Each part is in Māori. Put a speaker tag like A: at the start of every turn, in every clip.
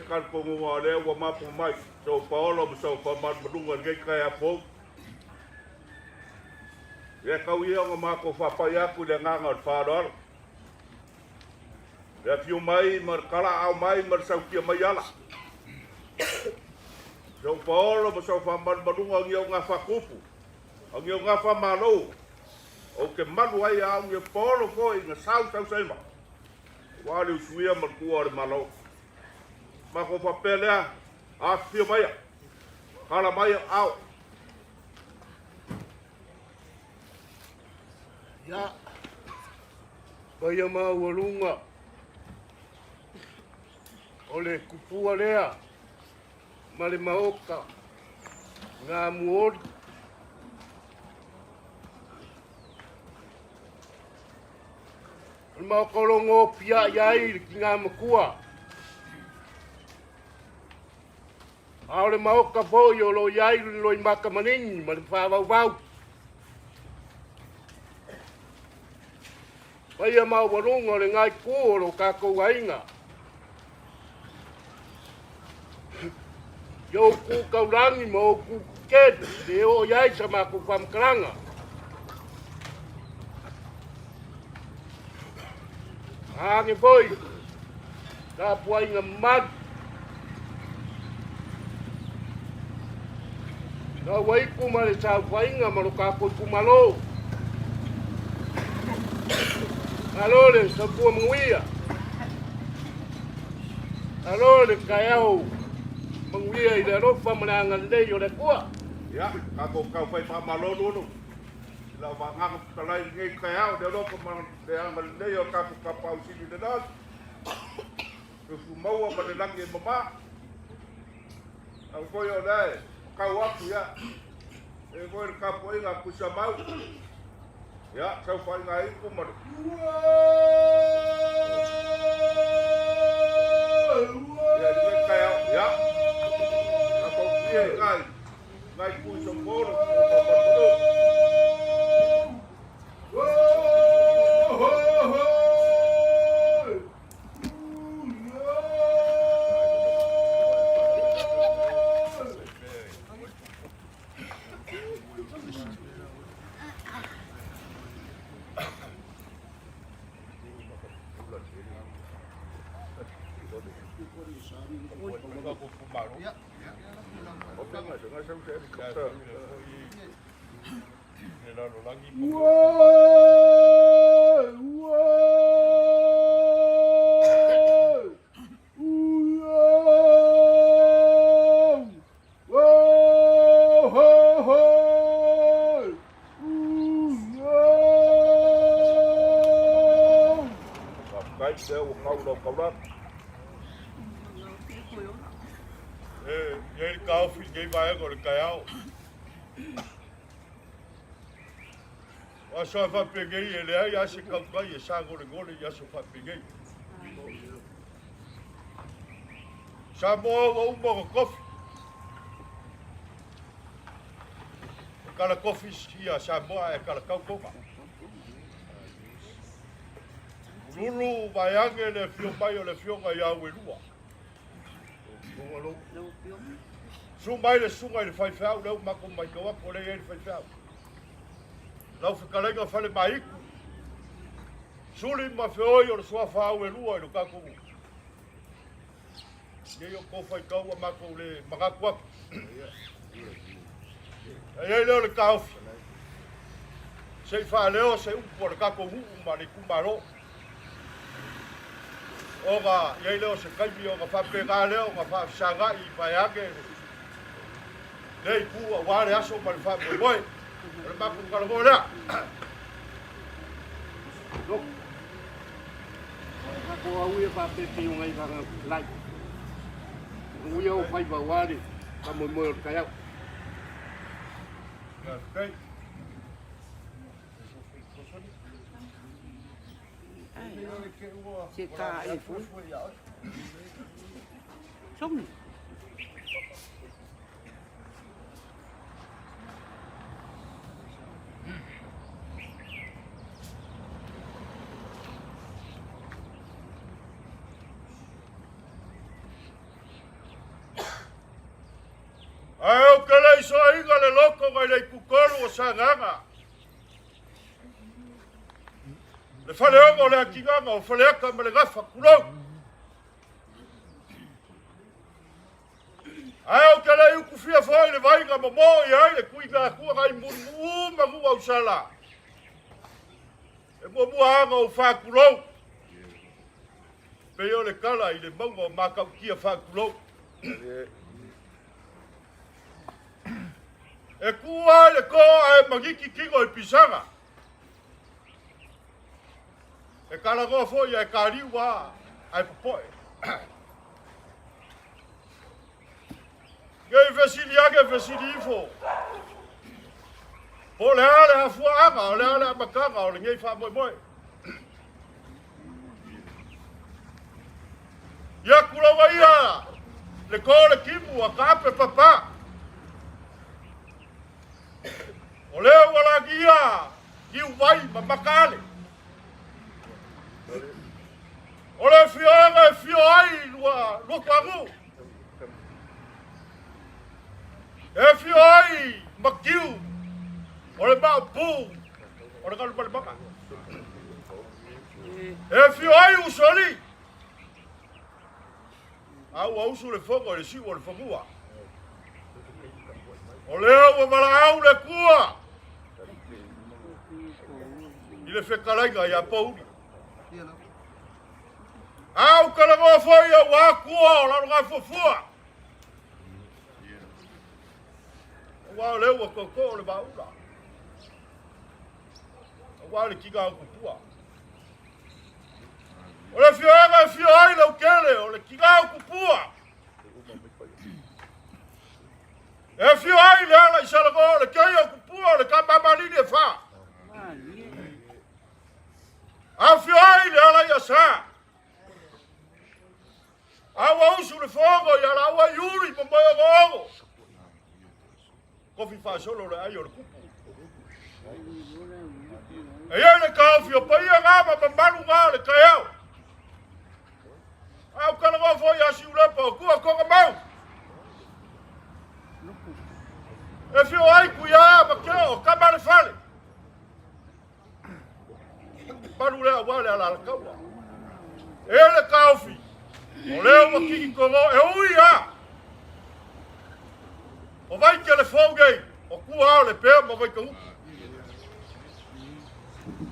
A: kan kongo ale wa mapu mai so Paolo so pa man madunga ngai kai apo ya kau ia ngama ko fa pa ya ku de nganga fa dor ya fiu mai mar kala au mai mar sau kia mai ala so Paolo so fa man madunga ngai nga fa kupu ngai nga fa malo o ke malu ai au ngai Paolo ko i nga sau sai ma wale usuia mar kuare malo ma ko fa pelea a fiu mai kala mai au
B: ya kaya mawalunga ole kupua lea male maoka ngā muori ma kolongo pia yai ki ngā makua aole maoka foi o lo yai loi maka maningi male whāwau wau Kaya mau warunga le ngai kōro kako wainga. Yo ku kaurangi mo ku ked de o yai sama ku whamkaranga. Hangi poi, ka puainga mad. Ka waiku mare sa wainga maro kako kumalo. Alore, sa kua manguia. Alore, kaiau. Manguia i le rofa mananga lei o le kua.
A: Ya, kako kau fai whamalo nunu. La wanganga talai ngai kaiau, le rofa mananga lei o kako kapau sini le nasi. Kufu maua ma le langi mama. Au koi o dai, kau aku ya. E koi le kapu inga kusamau. Ya, sau fai ngai kumaru. Ya, ini kayak ya. Apa dia ngai kui sempur. Só vai pegar ele aí, acha que vai deixar agora já só vai pegar. Chamou uma coffee. Aquela coffee ia chamou aquela calcoma. Lulu vai ele fio pai ele fio vai Aoelua. Sumai ele faz fel, não mas como vai que eu por ele faz fel. Lau whikarenga whale maiku. Suri ma whioi o le sua Aoelua i lo kakongu. Nei o kowhai kaua mako le magaku aku. Ei leo le kauwhi. Sei whaleo se upo le kakongu ma le kumaro. Oga, ei leo se kaimi o ga whapega leo ga whapsanga i whaiake. Nei kua wale aso ma le whapoiboi. Le maku karamora.
B: Look. Ko au e pa pe ti ngai ka lai. Ui au fai ba wari ka mo mo ka ya.
A: Okay.
C: C'est ta il faut. Xong.
A: Ai o ke le so inga le loko ngai le kukoro o sanganga. Le fale ongo le akinganga o fale aka me le gafa kulou. Ai o ke le uku fia foi le vainga momo i ai le kuinga kua ngai munu mangu au sala. E mua mua anga o wha kulou. Pe o le kala i le maunga o makau kia wha kulou. E kua le ko e magiki kingo i pisanga. E kala goa foi e kariwa ai popoe. Gei vesili age vesili ifo. Po le ale hafua anga, o le ale amakanga, o le ngei wha moe moe. Ia kurawa ia, le ko le kimu a kape papa. O leo wala gia, giu vai mamakale. O le fioanga e fio ai lua kwangu. E fio ai makiu. O le mao pu. O le kalu pale maka. E fio ai usoli. Au usu le fogo le siwa le fogua. O leo wa mala au le kua. Ile whekalainga ia Pouli. Au kalagoa foi au a kua o laronga fufua. Wa leo wa koko o le baula. Wa le kiga au kupua. O le fioanga fio ai le ukele o le kiga au kupua. E fio ai le ala isalago le kei au kupua le kamamani le fa. A fio ai le ala yasa. Awa usu le fogo ya la awa yuri mo moyo gogo. Kofi fa solo le ayo le kupu. E ia le kaufi o pai a ngama mamanu ngā le kaiau. Au kala ngā fo ya si ulepa o kua konga mau. E fio ai kuia ma keo kama le fale. Manu lea wale ala la kaua. E le kaufi. O leo wa kiki kongo e ui a. O vai ke le fōgei. O kua ao le pēr ma vai ka uki.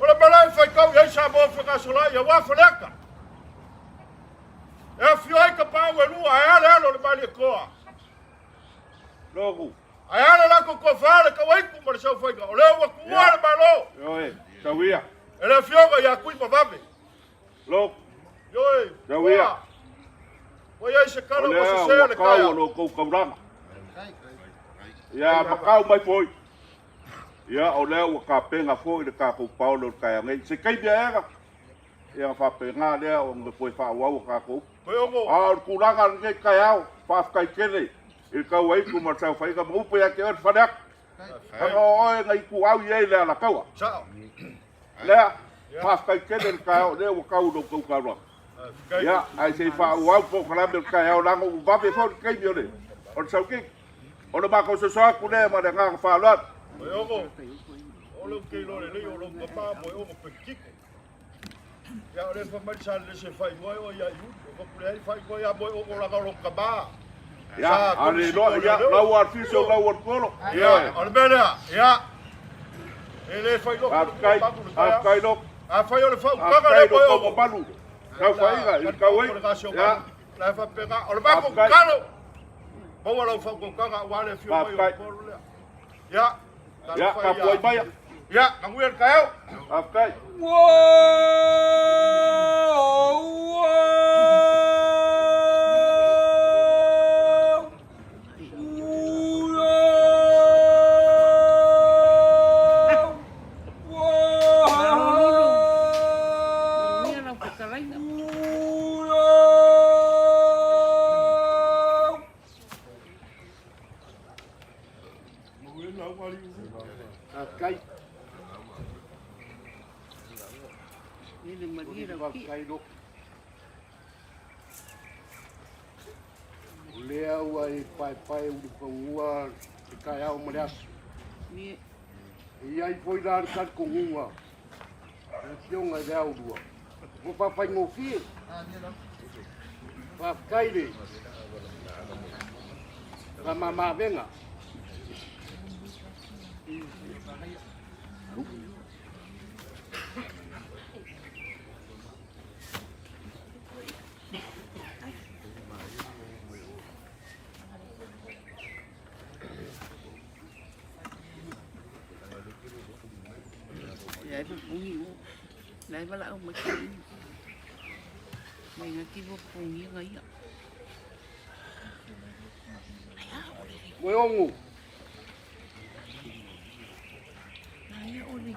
A: O le malai fai kau iei sa mō whakasolai a wawhaneka. E a fio ai ka Aoelua e ale alo le mali e koa.
B: Logu.
A: Ai ale lako ko whare ka waiku ma le sau whaika. O leo wa kua le malo.
B: Yoe, tawia.
A: E le fioga ia kui ma vame.
B: Logu.
A: Yoe,
B: Tawia.
A: Wa iei se kala
B: O
A: wa se
B: lea
A: sea
B: wa
A: le
B: kau
A: kaya.
B: alo kou kauranga. Ia makau mai foi. Ia o lea wa ka penga foi le ka kou Paolo le kaya ngai. Se kai bia ega. Ia wha penga lea o nge foi wha wau ka kou.
A: Koe ongo.
B: A o kuranga nge kai au. Wha kai kele. I kau ai ku ma tau whaika ma upe ake ot whaneak. Hanga oe ngai ku au iei lea la kaua.
A: Sao.
B: Lea. Wha kai kele le kaya au. Lea wa kau no kou kauranga. Ia, ai se wha wau po kalame le kaya au lango u vape fo kai mio le. O le sau kik. O le mako se soa ku lea ma le nganga whaaloat.
A: Koe ongo. O leo kei lore lei o leo papa mo e ongo pe kiko. Ia o le whamari le se whai ngoe o ia iu. O kakule ai whai ngoe a mo e ongo langa ro kaba.
B: Ia, ale no, ia, lau artiso, lau artolo.
A: Ia, o le mea, ia. E le whai loko.
B: Afkai loko.
A: A whai o le whau kanga
B: Afkai
A: le koe
B: loko
A: ongo.
B: mo panu. Kau whainga, il kau ei. Ia.
A: La wha pega. O le mako kano. Maua lau whau kanga wale fio mai o poro lea. Ia.
B: Ia, ka puai maia.
A: Ia, ngangui el kaeo.
B: Afkai. Afkai. Afkai loko.
C: Lea ua e pai uli pangua e kai au mareas. Ia i foi la kan kongunga. E tionga i lea ulua. Mo papai ngofi. Pa kaire. Pa mama venga.
D: Đấy mà cũng hiểu. Đấy mà là ông mới thấy. Mình là cái vô cùng như ấy ạ.
C: Ngồi ông ngủ.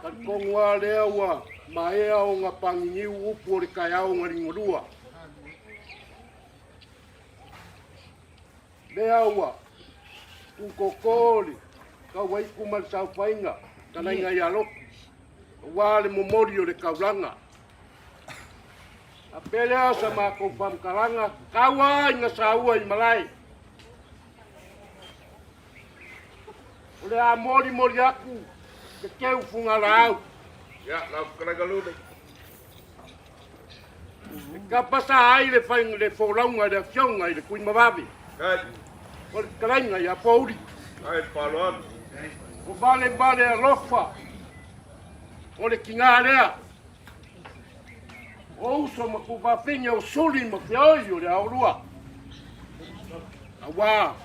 C: Kan kongwa lewa mai au nga pangi upo ri kai au nga ringorua. Lewa un kokoli ka wai kumal sa fainga kana nga yalo. Wale momorio le kaulanga. Apelea sama ko pam karanga kawa nga saua i malai. Ole a mori aku ke keu funga lau.
B: Ya, la kalagalune.
C: Ka pasa ai le fainga le foraunga le fionga i le kuin mawavi.
B: Kai,
C: Ole karanga ya Pouli.
B: kai Paolo.
C: Ko vale a lofa. Ole kinga lea. O uso ma ku vafinga o suli ma fioi le Aoelua. Awa.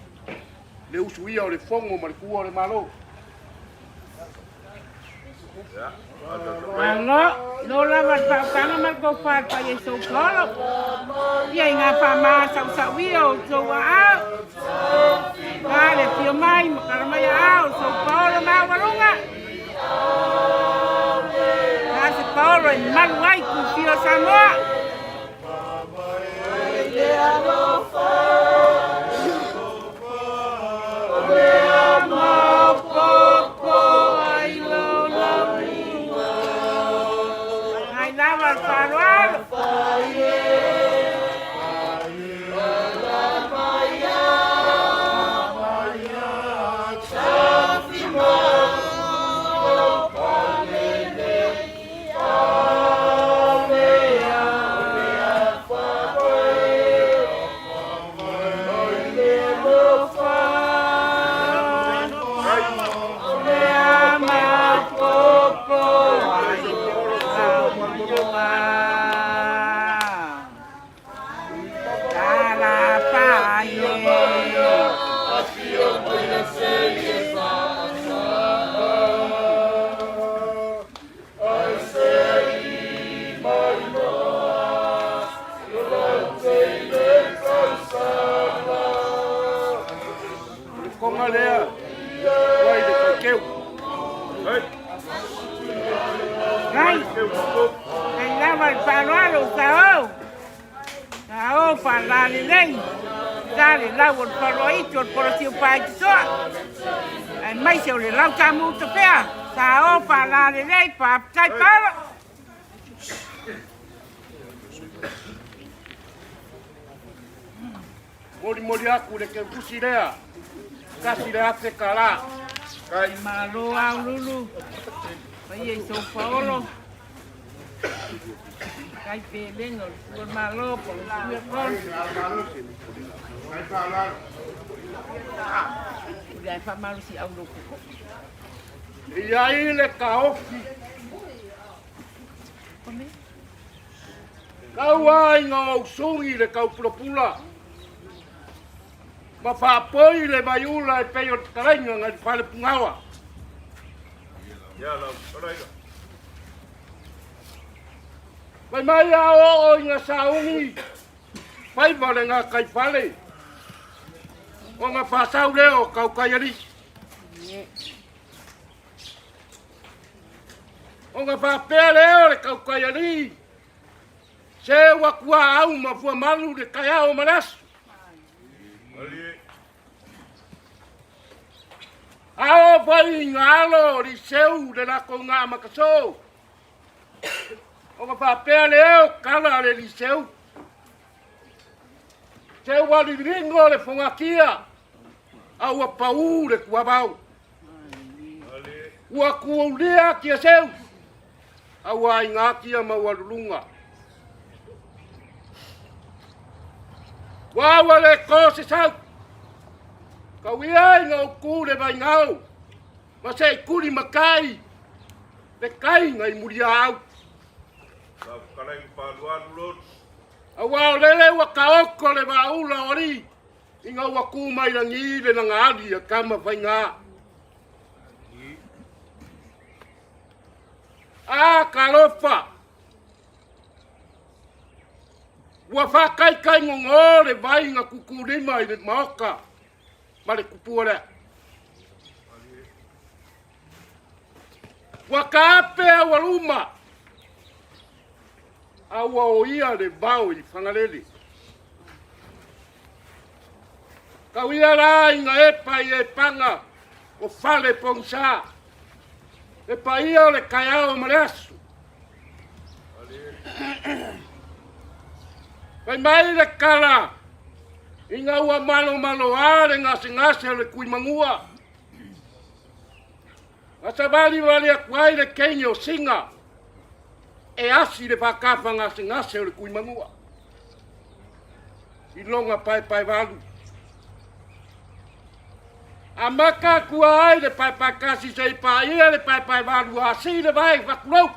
C: Le usu ia o le fongo ma le kua o le malo.
B: Ya.
D: Ano, no la va a pasar mal con falta y eso solo. Y en la fama sabía o so a. Vale, tío mai, caramba ya, so Paolo ma valunga. Hace Paolo en mal guay con tío Samoa. Mai se le lau tamu te pea, sa o pa la le lei pa kai Paolo.
C: Mori aku le ke kusi lea. Kasi le ate kala.
D: Kai malo au lulu. Pai e so Paolo. Kai pe bengo, por malo por la con.
B: Kai Paolo.
D: Udah fa malu si au loko.
C: Ia ile kaofi.
D: Kome?
C: Kau ai ngau sungi le kau pula. Ma fa poi le maiula e peio karenga ngai fale pungawa.
B: Ya, la kalaga.
C: Mai o inga saungi. Pai vale nga kai fale. O nga fasau leo kau kaiari. O nga papea leo le kau kaiari. Se wakua au ma fua malu le kaya o manas.
B: Ali.
C: Ao vai ngalo li seu le la ko nga makaso. O nga papea leo kala le li seu. te wali ringo le fongakia. Aua pau le kuabau. Ua kuulia kia seu. Aua inga kia mawalulunga. Wawa le ko se sau. Kawia inga uku le vai ngau. Masai kuri makai. Le kai ngai muri au.
A: Kalai paluan lut.
C: Awa lele wa kaoko le vaula ori. Inga waku mai rangi le nangadi a kama vai ngā. Karofa. Ua whakaikai ngongo le vai ngā kukurima i le maoka. Ma le kupua. Ua kape a waluma. Aua o ia le vau i whangarele. Kawia rā inga epa i e panga o whale pongsa. E pa ia le kaiao mareasu. Pai mai le kara. Inga ua malo are ngase le kui mangua. Asa vali a kuai le kenye o singa. E asi le whakafa ngase le kui mangua. I longa pai valu. A maka kua ai le pai kasi sei pa ia le pai valu. Asi le vai whakurau.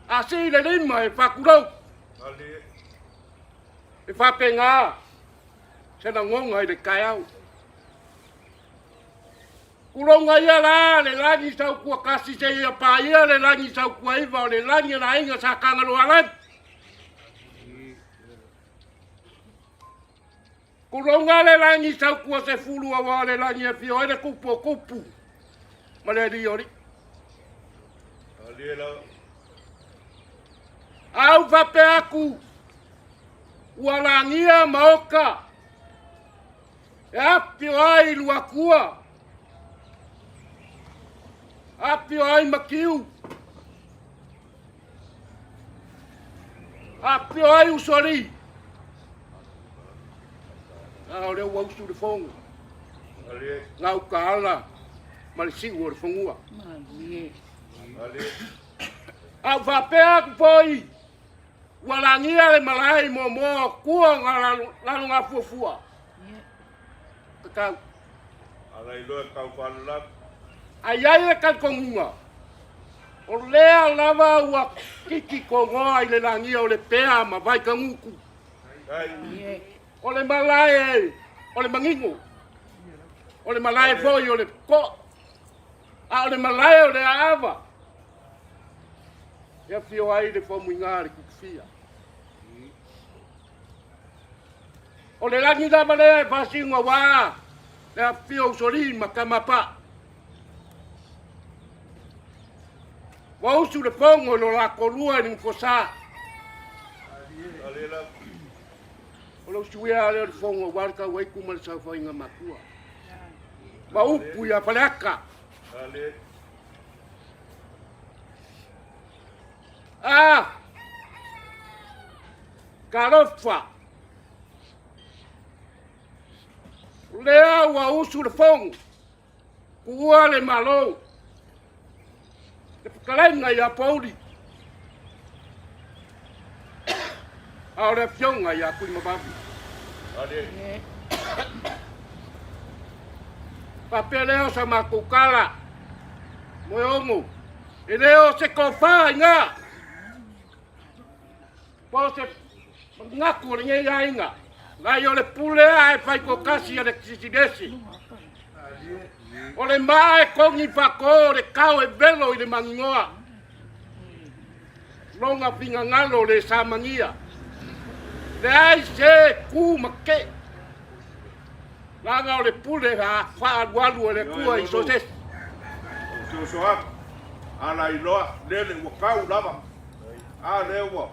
C: Asi le lima e whakurau. E whapenga. Sena ngonga i le kaiau. Kulonga ia la le langi sau kua kasi sei ia pa ia le langi sau kua iwa o le langi na inga sa kangalo alai. Kulonga le langi sau kua se fulu awa le langi e pio ele kupu. Ma le di ori. Au vape aku. Ua langia maoka. E apio ai luakua. Apio ai makiu. Apio ai usori. Ngau leo wausu le fongu. Ngau ka ala. Malisiu o le fongua. Au vapea kupoi. Walangia le malai mo kua ngalalu ngā fuafua. Kakau.
A: Alai loe kau whanulap.
C: Ai le kalkongunga. O lea lava ua kiki kongoa i le langia o le pea ma vai kanguku. O le malai o le mangingo. O le malai foi o le ko. A o le malai o le ava. Ia fio ai le fomu ingari kukufia. O le langi da malea e pasinga wā. Le fio usori makamapa. Wausu le pongo lo la korua ni fosa. O lo suia le fongo warka waiku mal sa fainga makua. Ma upu ya palaka. Karofa. Lea wa usu le fongo. Kua le malo. Le pukalainga ya Pouli. Aore fionga ya kui mababu. Pape leo sa makukala. Moyongo. E leo se kofa inga. Po se ngaku le ngai inga. Ngai ole pule ai fai ko kasi ya le kisidesi. Ole mai kongi pako le kau e velo i le mangingoa. Longa pinga ngalo le samangia. Le ai se ku make. Langa o le pule ha fa walu le kua i soses.
A: So ala iloa lele wa kau lava. Lewa.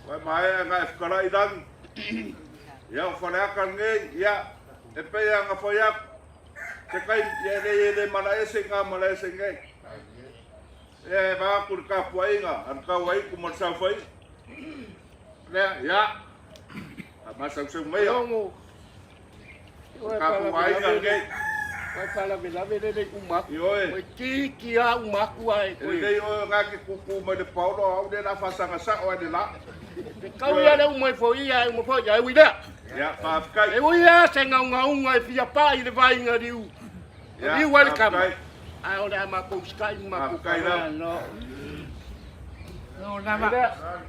A: Wai mai nga skala idan. Ya fala kan nge ya e pe ya nga foya. Te kai ye malaese ngai. E va kur ka puainga an ka wai ku mal sa fai. Le ya.
B: Masa usung mai.
C: Longo.
B: Kapu ai ka ke.
C: Vai fala vela vele umak.
B: Ioe.
C: Vai kiki a umaku ai.
B: Ele o ngaki kuku mai de Paulo au de la fasanga sa o de la.
C: Kau ia le umoi foi ia umoi foi ia wida.
B: Ya, pa kai.
C: E uia se ngau e fia pai le vai ngariu. Riu welcome. Ai ora ma ko sky ma ko
B: Kai la.
D: No lava.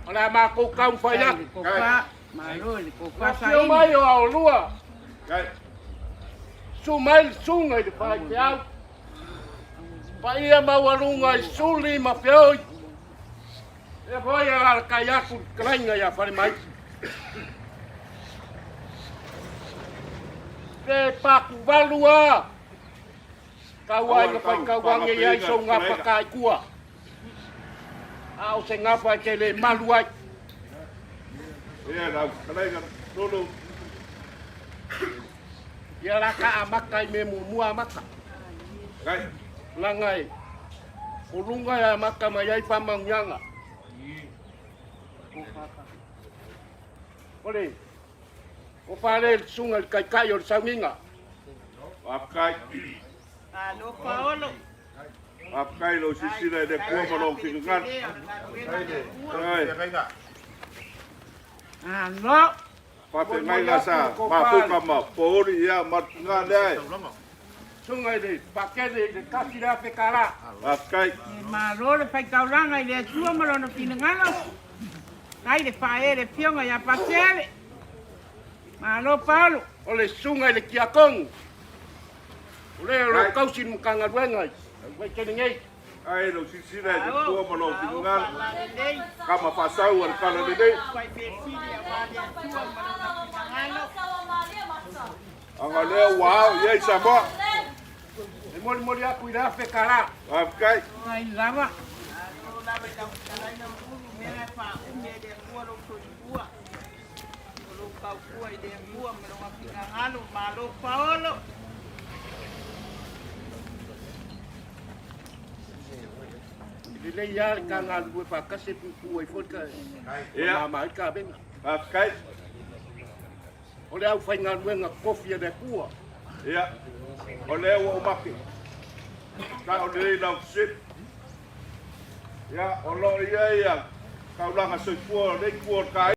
C: Ora ma ko kau fai ya.
D: Ko pa. Malo ko pa
C: Pasai
D: sai.
C: mai o Aoelua.
B: Kai.
C: Su mai sunga de pai te au. Pai ia ma warunga suli ma feoi. E foi a kai aku krainga ya fare mai. Ke paku valua. Kau ai ka pai kau wange ia so ngapa kai kua. Au se ngapa ke le malu ai.
B: Ya, dah. Kalai kan dulu.
C: Ia raka amakai me mua maka.
B: Kai.
C: Langai. Ulunga ya maka mayai pamang yanga. Oleh. O pare sunga kai o saminga.
B: Akai.
D: Alo Paolo.
B: Akai lo sisira de kuah malong singan. Kai.
D: Alo.
B: Pape ngai ngasa. Papu kama. Pouli ya mat ngandai.
C: Sungai de pakai de kasira pe kara.
B: Akai.
D: Malo le fai kauranga i le tua malona pinangalo. Ai le fae le pionga ya pasele. Malo Paolo.
C: Oleh sungai de kiakong. Oleh lo kausin mukanga duengai. Vai keningai.
B: Ai lo sisira de kuah malong singan. Kama pasau al kala de de.
D: Fai pepili ya wale tua malona pinangalo.
B: Angale wow, ye sama.
C: E mori aku ira pe kara.
B: Akai.
D: Ai lava. Alo lava da kala na mulu mera fa umbe de kuwa lo kuwa. Lo kau kuwa de kuwa malona pinangalo malo Paolo.
C: Ile ya kanga lu pa kase pu e fotka.
B: Ya.
C: Ma ka ben.
B: Akai.
C: Oleh au fai nga kofi de kua.
B: Ya. Ole wo maki. Ka ole na sit. Ya, olo ia ia. Kau langa soi kuah, nei kuah kai.